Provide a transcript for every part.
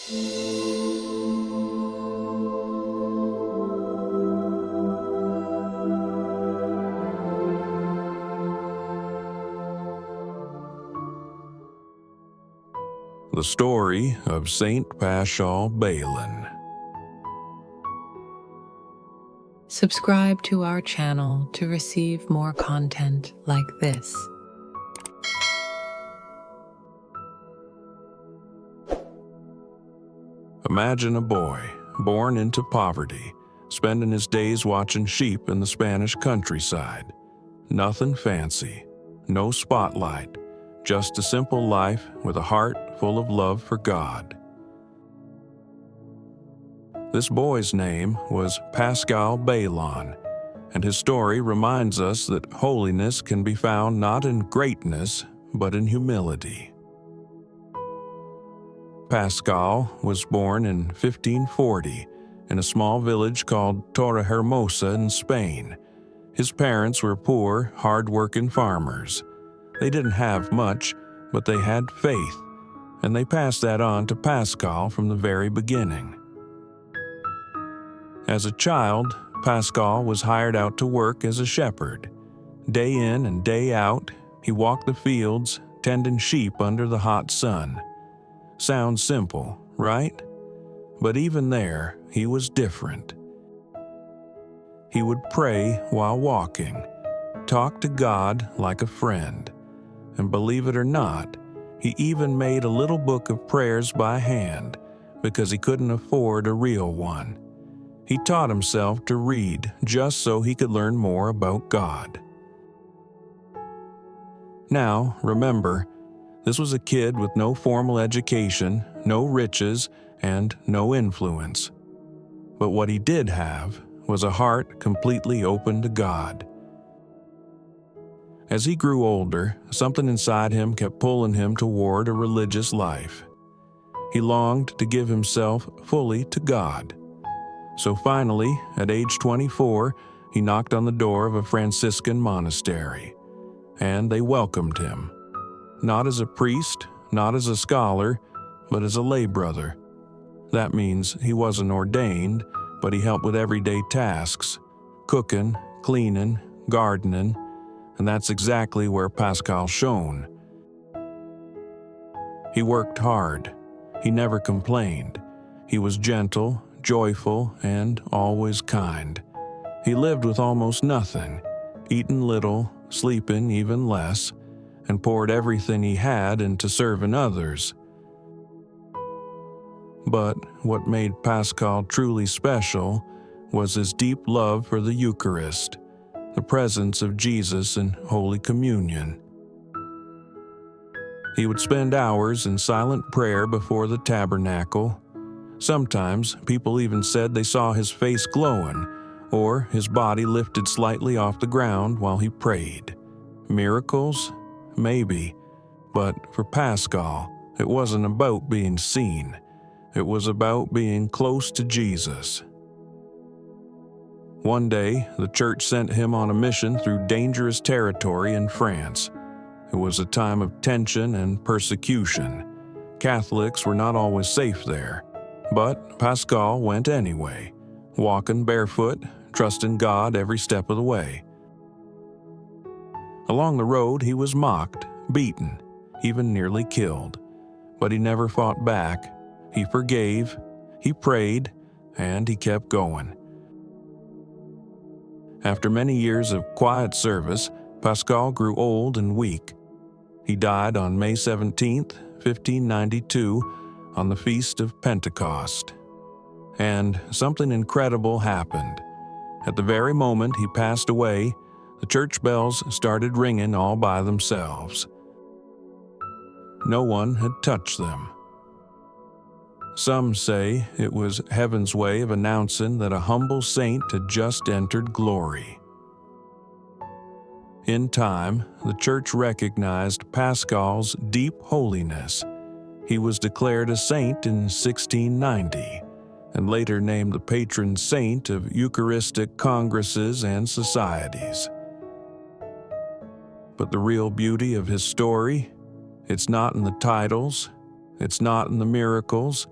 The story of Saint Paschal Baylon. Subscribe to our channel to receive more content like this. Imagine a boy born into poverty, spending his days watching sheep in the Spanish countryside. Nothing fancy, no spotlight, just a simple life with a heart full of love for God. This boy's name was Paschal Baylon, and his story reminds us that holiness can be found not in greatness, but in humility. Pascal was born in 1540 in a small village called Torrehermosa in Spain. His parents were poor, hard-working farmers. They didn't have much, but they had faith, and they passed that on to Pascal from the very beginning. As a child, Pascal was hired out to work as a shepherd. Day in and day out, he walked the fields, tending sheep under the hot sun. Sounds simple, right? But even there, he was different. He would pray while walking, talk to God like a friend. And believe it or not, he even made a little book of prayers by hand because he couldn't afford a real one. He taught himself to read just so he could learn more about God. Now, remember, this was a kid with no formal education, no riches, and no influence. But what he did have was a heart completely open to God. As he grew older, something inside him kept pulling him toward a religious life. He longed to give himself fully to God. So finally, at age 24, he knocked on the door of a Franciscan monastery, and they welcomed him. Not as a priest, not as a scholar, but as a lay brother. That means he wasn't ordained, but he helped with everyday tasks, cooking, cleaning, gardening, and that's exactly where Pascal shone. He worked hard. He never complained. He was gentle, joyful, and always kind. He lived with almost nothing, eating little, sleeping even less, and poured everything he had into serving others. But what made Pascal truly special was his deep love for the Eucharist, the presence of Jesus in Holy Communion. He would spend hours in silent prayer before the tabernacle. Sometimes people even said they saw his face glowing, or his body lifted slightly off the ground while he prayed. Miracles? Maybe. But for Pascal, it wasn't about being seen. It was about being close to Jesus. One day, the church sent him on a mission through dangerous territory in France. It was a time of tension and persecution. Catholics were not always safe there, but Pascal went anyway, walking barefoot, trusting God every step of the way. Along the road, he was mocked, beaten, even nearly killed. But he never fought back. He forgave, he prayed, and he kept going. After many years of quiet service, Pascal grew old and weak. He died on May 17, 1592, on the Feast of Pentecost. And something incredible happened. At the very moment he passed away, the church bells started ringing all by themselves. No one had touched them. Some say it was heaven's way of announcing that a humble saint had just entered glory. In time, the church recognized Pascal's deep holiness. He was declared a saint in 1690, and later named the patron saint of Eucharistic congresses and societies. But the real beauty of his story, it's not in the titles, it's not in the miracles,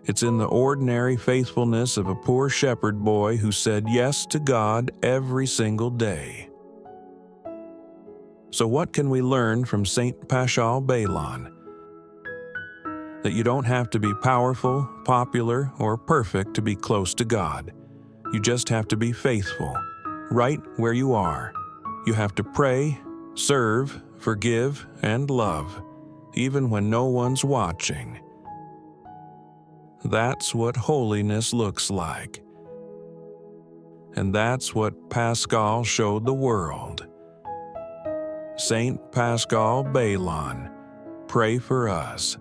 It's in the ordinary faithfulness of a poor shepherd boy who said yes to God every single day. So what can we learn from Saint Paschal Baylon? That you don't have to be powerful, popular, or perfect to be close to God. You just have to be faithful, right where you are. You have to pray, serve, forgive, and love, even when no one's watching. That's what holiness looks like. And that's what Pascal showed the world. Saint Paschal Baylon, pray for us.